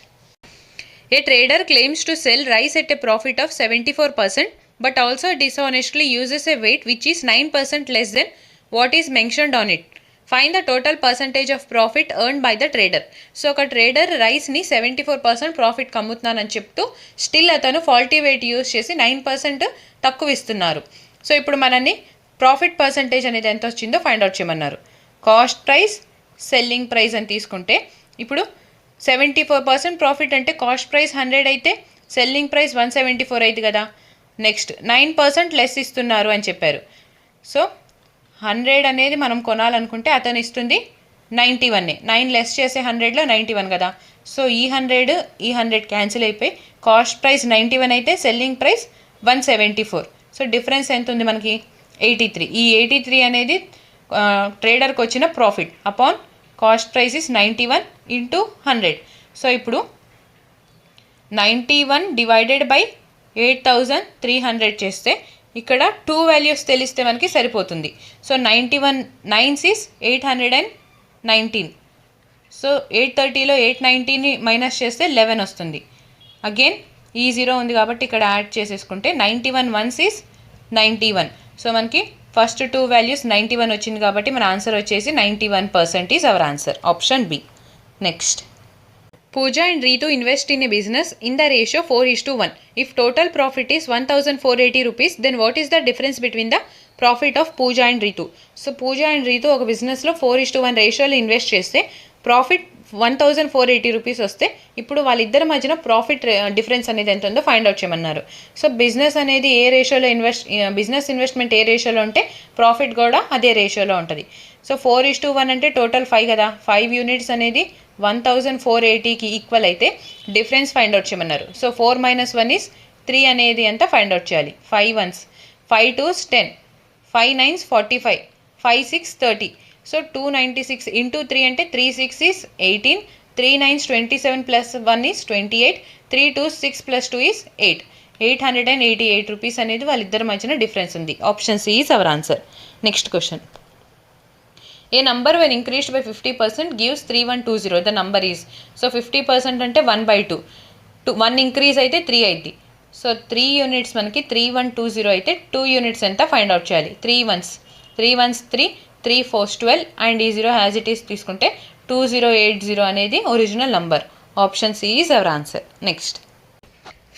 a trader claims to sell rice at a profit of 74%, but also dishonestly uses a weight which is 9% less than what is mentioned on it. Find the total percentage of profit earned by the trader. So ఒక ట్రేడర్ రైస్ని 74% ప్రాఫిట్ కమ్ముతున్నానని చెప్తూ స్టిల్ అతను ఫాల్టీ వెయిట్ యూజ్ చేసి 9% తక్కువ ఇస్తున్నారు. సో ఇప్పుడు మనల్ని ప్రాఫిట్ పర్సంటేజ్ అనేది ఎంత వచ్చిందో ఫైండ్ అవుట్ చేయమన్నారు. కాస్ట్ ప్రైస్ సెల్లింగ్ ప్రైస్ అని తీసుకుంటే ఇప్పుడు 74% ప్రాఫిట్ అంటే కాస్ట్ ప్రైస్ 100 అయితే సెల్లింగ్ ప్రైస్ 174 అయితే కదా. నెక్స్ట్ 9% లెస్ ఇస్తున్నారు అని చెప్పారు. సో 100 అనేది మనం కొనాలనుకుంటే అతను ఇస్తుంది 91. 9 లెస్ చేసే 100లో 91 కదా. సో ఈ 100 క్యాన్సిల్ అయిపోయి కాస్ట్ ప్రైస్ 91 అయితే సెల్లింగ్ ప్రైస్ 174. సో డిఫరెన్స్ ఎంత ఉంది మనకి 83. ఈ 83 అనేది ట్రేడర్కి వచ్చిన profit upon cost price is 91 into 100. So ఇప్పుడు 91 డివైడెడ్ బై 8300 చేస్తే ఇక్కడ 2 వాల్యూస్ తెలిస్తే మనకి సరిపోతుంది. So 91 9s is 819. సో 830లో 890ని మైనస్ చేస్తే 11 వస్తుంది. అగైన్ ఈ 0 ఉంది కాబట్టి ఇక్కడ యాడ్ చేసేసుకుంటే 91 1s is 91. సో మనకి ఫస్ట్ 2 వాల్యూస్ 91 వచ్చింది కాబట్టి మన ఆన్సర్ వచ్చేసి 91% is our answer. Option B. Next, Pooja and Ritu invest in a business in the ratio 4:1. If total profit is 1480 rupees, then what is the difference between the profit of Pooja and Ritu? So Pooja and Ritu ఒక బిజినెస్లో 4:1 రేషియోలో ఇన్వెస్ట్ చేస్తే ప్రాఫిట్ 1480 రూపీస్ వస్తే ఇప్పుడు వాళ్ళిద్దరి మధ్యన ప్రాఫిట్ డిఫరెన్స్ అనేది ఎంత ఉందో ఫైండ్ అవుట్ చేయమన్నారు. సో బిజినెస్ అనేది ఏ రేషియోలో బిజినెస్ ఇన్వెస్ట్మెంట్ ఏ రేషియోలో ఉంటే ప్రాఫిట్ కూడా అదే రేషియోలో ఉంటుంది. సో 4:1 అంటే టోటల్ 5 కదా. 5 యూనిట్స్ అనేది 1480కి ఈక్వల్ అయితే డిఫరెన్స్ ఫైండ్ అవుట్ చేయమన్నారు. సో 4 - 1 ఈస్ 3 అనేది ఎంత ఫైండ్ అవుట్ చేయాలి. 5 1s 5 2s 10, 5 9s 45, 5 6 30. So 296 into 3 అంటే 3 6 is 18, 3 9s 27 plus 1 is 28, 3 2s 6 plus 2 is 8. 888 rupees అనేది వాళ్ళిద్దరి మధ్యన డిఫరెన్స్ ఉంది. Option C is our answer. Next question, a number when increased by 50% gives 3120. The number is. So 50% అంటే 1/2. 1 ఇంక్రీజ్ అయితే 3 అయింది. సో 3 యూనిట్స్ మనకి 3120 అయితే 2 యూనిట్స్ ఎంత ఫైండ్ అవుట్ చేయాలి. 3 1s 3, 3 4s 12 అండ్ ఈ 0 యాజ్ ఇట్ ఈస్ తీసుకుంటే 2080 అనేది original number. Option C is our answer. Next,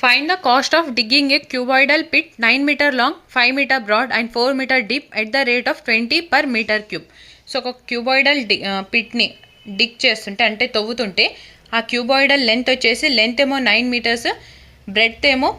find the cost of digging a cuboidal pit 9 meter long, 5 meter broad and 4 meter deep at the rate of 20 per meter cube. So ఒక క్యూబాయిడల్ పిట్ని డిగ్ చేస్తుంటే అంటే తవ్వుతుంటే ఆ క్యూబాయిడల్ లెంత్ వచ్చేసి లెంత్ ఏమో 9 మీటర్స్, బ్రెడ్త్ ఏమో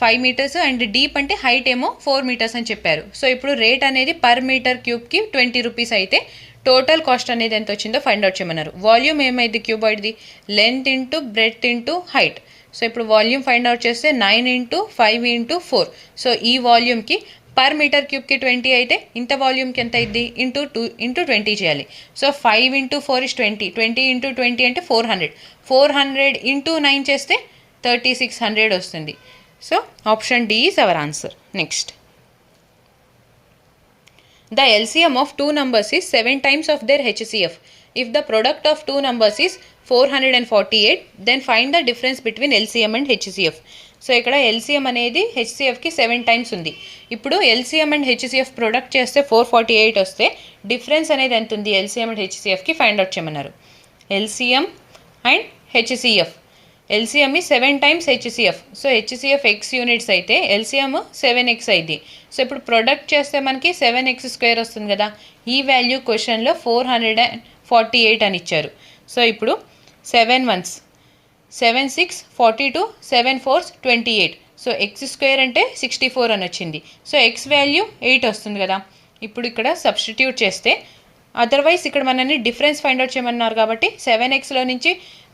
5 మీటర్స్ అండ్ డీప్ అంటే హైట్ ఏమో 4 మీటర్స్ అని చెప్పారు. సో ఇప్పుడు రేట్ అనేది పర్ మీటర్ క్యూబ్కి 20 రూపీస్ అయితే టోటల్ కాస్ట్ అనేది ఎంత వచ్చిందో ఫైండ్ అవుట్ చేయమన్నారు. వాల్యూమ్ ఏమైంది క్యూబాయిడ్ది, length into breadth into height. So ఇప్పుడు వాల్యూమ్ ఫైండ్ అవుట్ చేస్తే 9 × 5 × 4. సో ఈ వాల్యూమ్కి పర్ మీటర్ క్యూబ్కి 20 అయితే ఇంత వాల్యూమ్కి ఎంత అయింది ఇంటూ 2 × 20 చేయాలి. సో 5 × 4 is 20, 20 × 20 అంటే 400, 400 × 9 చేస్తే 3600 వస్తుంది. So option D is our answer. Next. The LCM of two numbers is 7 times of their HCF. If the product of two numbers is 448, then find the difference between LCM and HCF. So ఇక్కడ LCM అనేది HCFకి 7 టైమ్స్ ఉంది. ఇప్పుడు LCM అండ్ HCF ప్రొడక్ట్ చేస్తే 448 వస్తే డిఫరెన్స్ అనేది ఎంత ఉంది LCM అండ్ HCFకి ఫైండ్ అవుట్ చేయమన్నారు. LCM and HCF. LCM is 7 times HCF. So HCF x units అయితే LCM 7x అయింది. సో ఇప్పుడు ప్రొడక్ట్ చేస్తే మనకి 7x² వస్తుంది కదా. ఈ వాల్యూ క్వశ్చన్లో 448 అని ఇచ్చారు. సో ఇప్పుడు 7 1s 7 6 42 7 4s 28. సో x² అంటే 64 అని వచ్చింది. సో x వాల్యూ 8 వస్తుంది కదా. ఇప్పుడు ఇక్కడ సబ్స్టిట్యూట్ చేస్తే అదర్వైజ్ ఇక్కడ మనల్ని డిఫరెన్స్ ఫైండ్ అవుట్ చేయమన్నారు కాబట్టి 7xలో నుంచి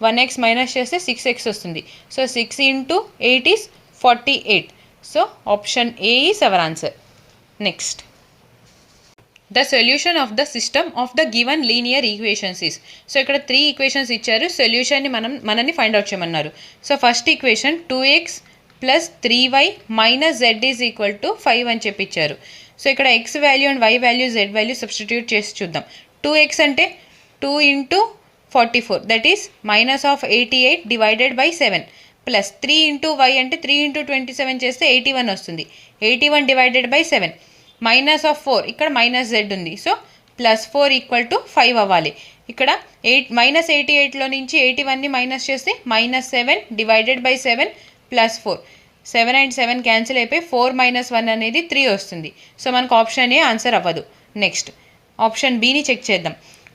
1x మైనస్ చేస్తే 6x వస్తుంది. So 6 into 8 is 48. So option A is our answer. Next, the solution of the system of the given linear equations is. So ఇక్కడ 3 ఈక్వేషన్స్ ఇచ్చారు, సొల్యూషన్ని మనల్ని ఫైండ్ అవుట్ చేయమన్నారు. So first equation 2x + 3y - z is equal to 5 అని చెప్పి ఇచ్చారు. సో ఇక్కడ x value and y value z value substitute చేసి చూద్దాం. 2x అంటే 2 into 44 that is -88 divided by 7 plus 3 into y అంటే 3 into 27 చేస్తే 81 వస్తుంది. 81 డివైడెడ్ బై 7 -4 ఇక్కడ -z ఉంది. సో +4 = 5 అవ్వాలి. ఇక్కడ -88లో నుంచి 81ని మైనస్ చేస్తే -7 డివైడెడ్ బై 7 +4. 7 and 7 క్యాన్సిల్ అయిపోయి 4 - 1 అనేది 3 వస్తుంది. సో మనకు ఆప్షన్ ఏ ఆన్సర్ అవ్వదు. నెక్స్ట్ ఆప్షన్ బిని చెక్ చేద్దాం.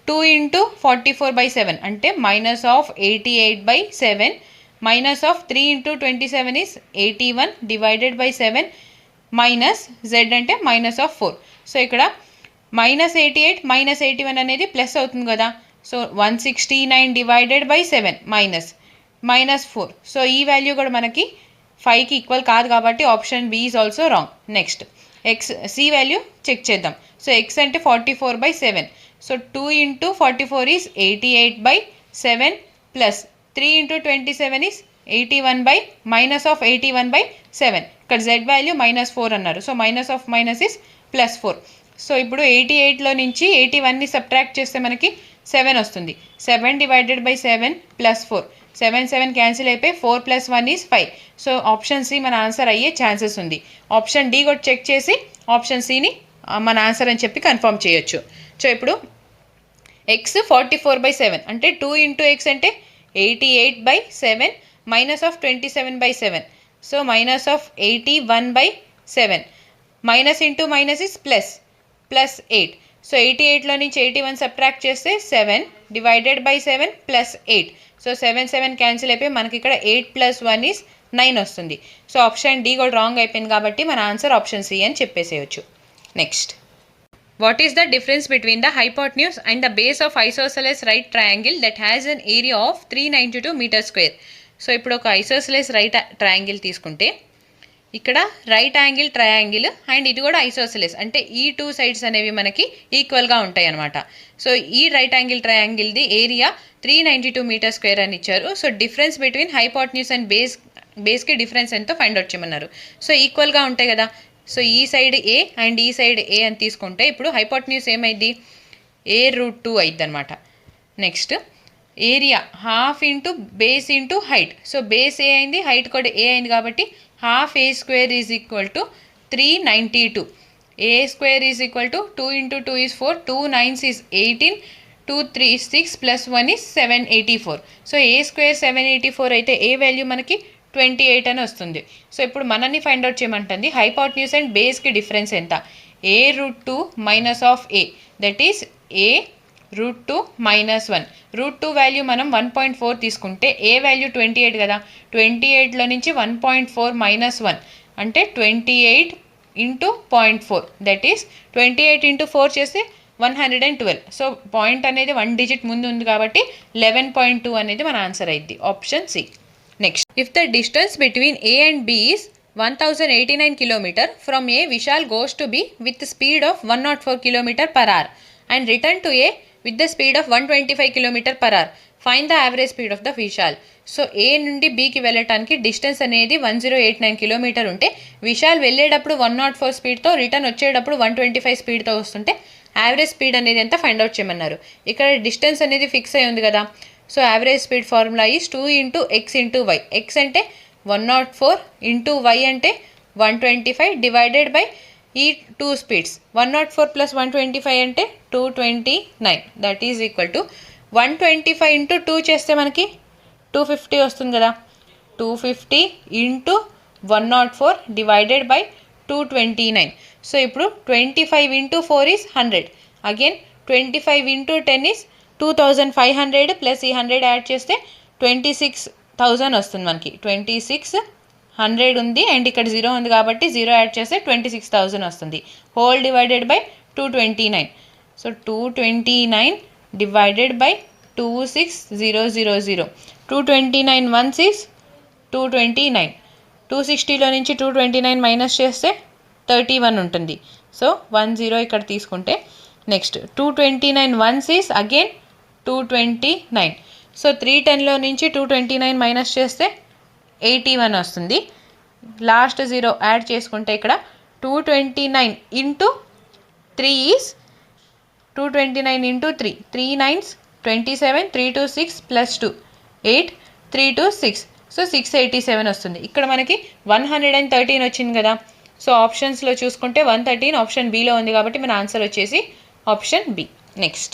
2 into 44/7 అంటే -88/7 -3 into 27 is 81 divided by 7 minus z అంటే -4. సో ఇక్కడ -88 - 81 అనేది ప్లస్ అవుతుంది కదా. So 169 divided by 7 -4. సో ఈ వాల్యూ కూడా మనకి 5కి ఈక్వల్ కాదు కాబట్టి option B is also wrong. Next C value check చేద్దాం. సో x అంటే 44/7. So 2 into 44 is 88/7 plus 3 into 27 is 81/-81/7. ఇక్కడ z వాల్యూ -4 అన్నారు. So -of- is +4. సో ఇప్పుడు 88లో నుంచి 81ని సబ్ట్రాక్ట్ చేస్తే మనకి 7 వస్తుంది. 7 డివైడెడ్ బై 7 +4. 7 క్యాన్సిల్ అయిపోయి 4 + 1 is 5. సో ఆప్షన్ సి మన ఆన్సర్ అయ్యే ఛాన్సెస్ ఉంది. ఆప్షన్ డి కూడా చెక్ చేసి ఆప్షన్ సిని మన ఆన్సర్ అని చెప్పి కన్ఫర్మ్ చేయొచ్చు. సో ఇప్పుడు x 44/7 అంటే 2 into x అంటే 88/7 -27/7. So -81/7 minus into minus is +8. So 88లో నుంచి 81 సబ్ట్రాక్ట్ చేస్తే 7 డివైడెడ్ బై 7 +8. సో 7 క్యాన్సిల్ అయిపోయి మనకి ఇక్కడ 8 + 1 is 9 వస్తుంది. సో ఆప్షన్ డి కూడా రాంగ్ అయిపోయింది కాబట్టి మన ఆన్సర్ ఆప్షన్ సి అని చెప్పేసేయచ్చు. Next, what is the difference between the hypotenuse and the base of isosceles right triangle that has an area of 392 m²? So ఇప్పుడు ఒక ఐసోసెలస్ రైట్ ట్రయాంగిల్ తీసుకుంటే ఇక్కడ రైట్ యాంగిల్ ట్రయాంగిల్ అండ్ ఇది కూడా ఐసోసెలస్ అంటే ఈ 2 సైడ్స్ అనేవి మనకి ఈక్వల్గా ఉంటాయి అనమాట. సో ఈ రైట్ యాంగిల్ ట్రయాంగిల్ది ఏరియా 392 m² అని ఇచ్చారు. So difference between hypotenuse and బేస్కి డిఫరెన్స్ ఎంతో ఫైండ్ అవుట్ చేయమన్నారు. సో ఈక్వల్గా ఉంటాయి కదా. సో ఈ సైడ్ ఏ అండ్ ఈ సైడ్ ఏ అని తీసుకుంటే ఇప్పుడు హైపోటెన్యూస్ ఏమైంది a√2 అయింది అనమాట. Next area ½ into base into height. So base a అయింది, హైట్ కూడా ఏ అయింది కాబట్టి ½ a² is equal to 392. a² is equal to 2 into 2 is 4, 2 9s is 18, 2 3 is 6 plus 1 is 784. So a² 784 అయితే ఏ వాల్యూ మనకి 28 అని వస్తుంది. సో ఇప్పుడు మనల్ని ఫైండ్ అవుట్ చేయమంటుంది హైపోటెన్యూస్ అండ్ బేస్కి డిఫరెన్స్ ఎంత. a√2 - a that is a√2 - 1. √2 value మనం 1.4 తీసుకుంటే ఏ వాల్యూ 28 కదా. 28లో నుంచి 1.4 - 1 అంటే 28 into 0.4 దట్ ఈస్ 28 into 4 చేస్తే 112. సో పాయింట్ అనేది 1 digit ముందు ఉంది కాబట్టి 11.2 అనేది మన ఆన్సర్ అయింది. Option C. Next, if the distance between A and B is 1089 km from A Vishal goes to B with speed of 104 km/h and return to A with the speed of 125 km/h. Find the average speed of the Vishal. So A నుండి బీకి వెళ్ళటానికి డిస్టెన్స్ అనేది 1089 కిలోమీటర్ ఉంటే విశాల్ వెళ్ళేటప్పుడు 104 స్పీడ్తో, రిటర్న్ వచ్చేటప్పుడు 125 స్పీడ్తో వస్తుంటే యావరేజ్ స్పీడ్ అనేది ఎంత ఫైండ్ అవుట్ చేయమన్నారు. ఇక్కడ డిస్టెన్స్ అనేది ఫిక్స్ అయి ఉంది కదా. So average speed formula is 2 × x × y. X అంటే 104 ఇంటూ y అంటే 125 డివైడెడ్ బై ఈ 2 స్పీడ్స్. 104 + 125 అంటే 229. That is equal to 125 into 2 చేస్తే మనకి 250 వస్తుంది కదా. 250 ఇంటూ 104 డివైడెడ్ బై 229. సో ఇప్పుడు 25 into 4 is 100. Again 25 into 10 is 2500 plus ఈ 100 యాడ్ చేస్తే 26,000 వస్తుంది మనకి. 2600 ఉంది అండ్ ఇక్కడ 0 ఉంది కాబట్టి 0 యాడ్ చేస్తే 26,000 వస్తుంది. Whole divided by 229. So 229 divided by 26000. 229 ones is 229. 260లో నుంచి 229 మైనస్ చేస్తే 31 ఉంటుంది. సో 10 ఇక్కడ తీసుకుంటే next 229 ones is again 229. So 310లో నుంచి 229 మైనస్ చేస్తే 81 వస్తుంది. లాస్ట్ 0 యాడ్ చేసుకుంటే ఇక్కడ 229 into 3 is 229 into 3. 3 9s 27, 3 2 6 plus 2 8, 3 2 6. So 687 వస్తుంది. ఇక్కడ మనకి 113 వచ్చింది కదా. సో ఆప్షన్స్లో చూసుకుంటే 113 ఆప్షన్ బిలో ఉంది కాబట్టి మన ఆన్సర్ వచ్చేసి option B. Next,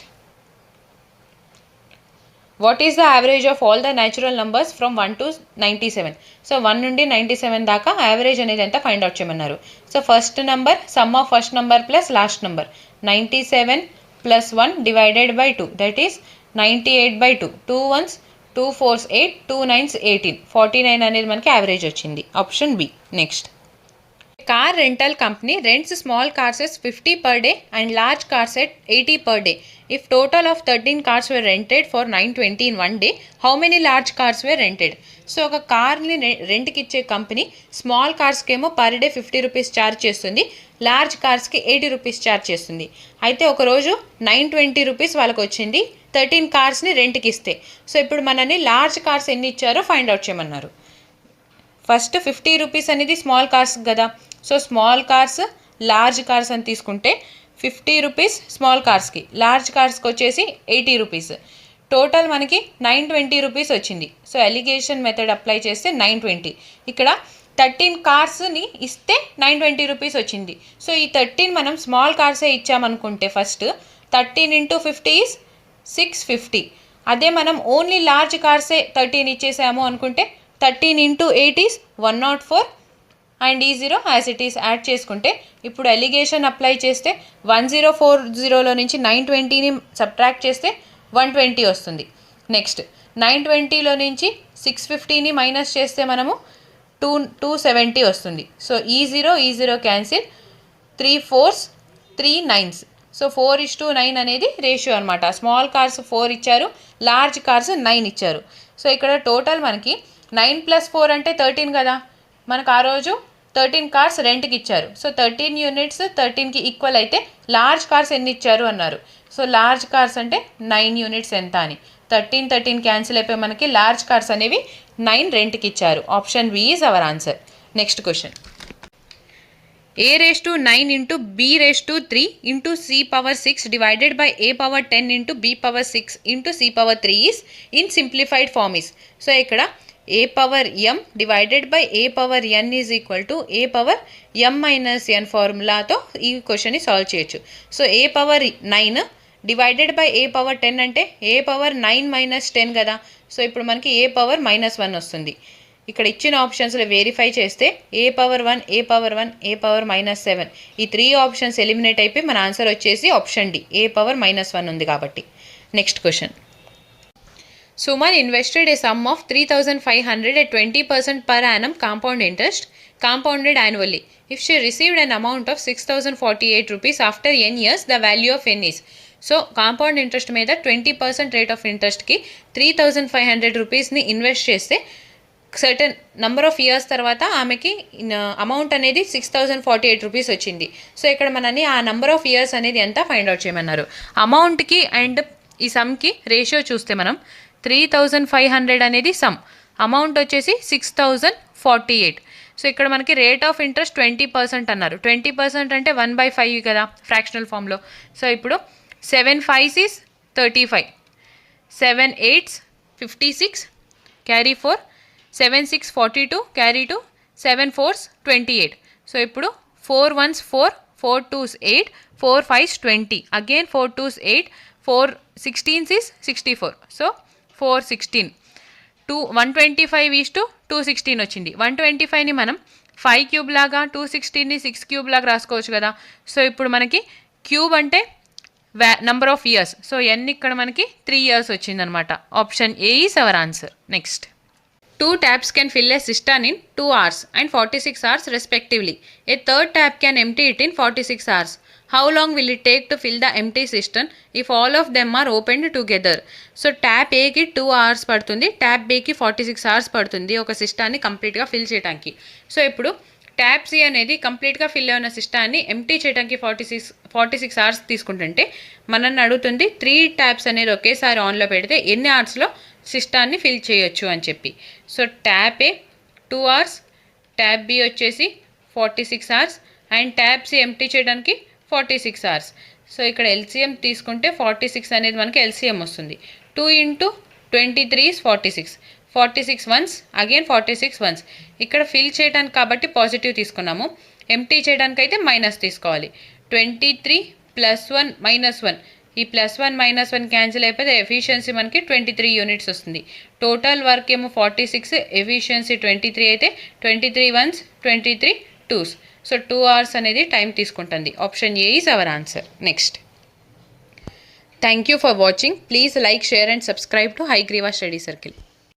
what is the average of all the natural numbers from 1 to 97. So 1 నుండి 97 దాకా యావరేజ్ అనేది ఎంత ఫైండ్ అవుట్ చేయమన్నారు. So first number sum of first number plus last number 97 plus 1 divided by 2 that is 98/2. 2 1s 2 4s 8, 2 9s 18. 49 అనేది మనకి యావరేజ్ వచ్చింది. Option B. Next, car rental company rents small cars at 50 per day and large cars at 80 per day. If total of 13 cars were rented for 920 in one day, how many large cars were rented? So ఒక కార్ని రెంట్కి ఇచ్చే కంపెనీ స్మాల్ కార్స్కి ఏమో పర్ డే 50 రూపీస్ ఛార్జ్ చేస్తుంది, లార్జ్ కార్స్కి 80 రూపీస్ ఛార్జ్ చేస్తుంది. అయితే ఒకరోజు 920 రూపీస్ వాళ్ళకి వచ్చింది 13 కార్స్ని రెంట్కి ఇస్తే. సో ఇప్పుడు మనని లార్జ్ కార్స్ ఎన్ని ఇచ్చారో ఫైండ్ అవుట్ చేయమన్నారు. ఫస్ట్ 50 రూపీస్ అనేది స్మాల్ కార్స్ కదా. So small cars large cars అని తీసుకుంటే 50 రూపీస్ స్మాల్ కార్స్కి, లార్జ్ కార్స్కి వచ్చేసి 80 రూపీస్. టోటల్ మనకి 920 రూపీస్ వచ్చింది. సో ఎలిగేషన్ మెథడ్ అప్లై చేస్తే 920. ఇక్కడ 13 కార్స్ని ఇస్తే 920 రూపీస్ వచ్చింది. సో ఈ 13 మనం స్మాల్ కార్సే ఇచ్చామనుకుంటే ఫస్ట్ 13 × 50 ఈజ్ 650. అదే మనం ఓన్లీ లార్జ్ కార్సే 13 ఇచ్చేసాము అనుకుంటే 13 × 8 ఈజ్ 104 అండ్ ఈ 0 యాజ్ ఇట్ ఈస్ యాడ్ చేసుకుంటే ఇప్పుడు ఎలిగేషన్ అప్లై చేస్తే 1040లో నుంచి 920ని సబ్ట్రాక్ట్ చేస్తే 120 వస్తుంది. నెక్స్ట్ 920లో నుంచి 650ని మైనస్ చేస్తే మనము 270 వస్తుంది. సో ఈ 0 క్యాన్సిల్, 3 4s 3 9s. సో 4:9 అనేది రేషియో అనమాట. స్మాల్ కార్స్ 4 ఇచ్చారు, లార్జ్ కార్స్ 9 ఇచ్చారు. సో ఇక్కడ టోటల్ మనకి 9 + 4 అంటే 13 కదా. మనకు ఆ రోజు 13 కార్స్ రెంట్కి ఇచ్చారు. సో 13 యూనిట్స్ 13కి ఈక్వల్ అయితే లార్జ్ కార్స్ ఎన్ని ఇచ్చారు అన్నారు. సో లార్జ్ కార్స్ అంటే 9 యూనిట్స్ ఎంత అని 13 క్యాన్సిల్ అయిపోయి మనకి లార్జ్ కార్స్ అనేవి 9 రెంట్కి ఇచ్చారు. Option B is our answer. Next question, a⁻9 × b⁻3 × c⁻6 divided by a⁻10 × b⁻6 × c⁻3 is in simplified form is. So ఇక్కడ a⁻m divided by a⁻n is equal to a⁻m-n ఫార్ములాతో ఈ క్వశ్చన్ని సాల్వ్ చేయొచ్చు. So a⁻9 divided by a⁻10 అంటే a⁻9 - 10 కదా. సో ఇప్పుడు మనకి a⁻−1 వస్తుంది. ఇక్కడ ఇచ్చిన ఆప్షన్స్లో వెరిఫై చేస్తే a⁻1 a⁻1 a⁻−7 ఈ 3 ఆప్షన్స్ ఎలిమినేట్ అయిపోయి మన ఆన్సర్ వచ్చేసి ఆప్షన్ డి a⁻−1 ఉంది కాబట్టి. Next question, Suman invested a sum of 3,500 at 20% per annum compound interest compounded annually. If she received an amount of 6,048 rupees after n years, the value of n is. So compound interest మీద 20% రేట్ ఆఫ్ ఇంట్రెస్ట్కి 3,500 రూపీస్ని ఇన్వెస్ట్ చేస్తే సర్టన్ నెంబర్ ఆఫ్ ఇయర్స్ తర్వాత ఆమెకి అమౌంట్ అనేది 6,048 రూపీస్ వచ్చింది. సో ఇక్కడ మనని ఆ నెంబర్ ఆఫ్ ఇయర్స్ అనేది ఎంత ఫైండ్ అవుట్ చేయమన్నారు. అమౌంట్కి అండ్ ఈ సమ్కి రేషియో చూస్తే మనం 3500 అనేది సమ్, అమౌంట్ వచ్చేసి 6048. సో ఇక్కడ మనకి రేట్ ఆఫ్ ఇంట్రెస్ట్ 20% అన్నారు. 20% అంటే 1/5 కదా ఫ్రాక్షనల్ ఫామ్లో. సో ఇప్పుడు 7 5s is 35, 7 8s 56, carry 4, 7 6 42, carry 2, 7 4s 28. So ఇప్పుడు 4 1s 4, 4 2s 8, 4 5s 20, again 4 2s 8, 4 16s is 64. So 4 16, 125 is to 216 వచ్చింది. 125ని మనం 5 క్యూబ్ లాగా, 216ని 6 క్యూబ్ లాగా రాసుకోవచ్చు కదా. సో ఇప్పుడు మనకి క్యూబ్ అంటే నంబర్ ఆఫ్ ఇయర్స్. సో ఎన్ ఇక్కడ మనకి 3 years వచ్చిందనమాట. Option A is our answer. Next, 2 taps can fill a cistern in 2 hours and 46 hours respectively. A third tap can empty it in 46 hours. How long will it take to fill the empty cistern if all of them are opened together? So tap ఏకి 2 hours పడుతుంది, ట్యాప్ బికి 46 hours పడుతుంది ఒక సిస్టాన్ని కంప్లీట్గా ఫిల్ చేయడానికి. సో ఇప్పుడు ట్యాప్ సి అనేది కంప్లీట్గా ఫిల్ అయిన సిస్టాన్ని ఎంప్టీ చేయడానికి 46 hours తీసుకుంటుంటే మనల్ని అడుగుతుంది 3 taps అనేది ఒకేసారి ఆన్లో పెడితే ఎన్ని అవర్స్లో సిస్టాన్ని ఫిల్ చేయొచ్చు అని చెప్పి. So tap A 2 hours, tap B వచ్చేసి 46 hours and tap C empty చేయడానికి 46 hours. సో ఇక్కడ ఎల్సిఎం తీసుకుంటే 46 అనేది మనకి ఎల్సిఎం వస్తుంది. 2 × 23 is 46, 46 వన్స్ అగైన్ 46 వన్స్. ఇక్కడ ఫిల్ చేయడానికి కాబట్టి పాజిటివ్ తీసుకున్నాము, ఎంప్టీ చేయడానికి అయితే మైనస్ తీసుకోవాలి. 23 + 1 - 1, ఈ +1 - 1 క్యాన్సిల్ అయిపోతే ఎఫిషియన్సీ మనకి 23 units వస్తుంది. టోటల్ వర్క్ ఏమో 46, ఎఫిషియన్సీ 23 అయితే 23 వన్స్ 23 2s. సో 2 hours అనేది టైం తీసుకుంటుంది. Option A is our answer. Next, thank you for watching. Please like, share and subscribe to Hayagriva study circle.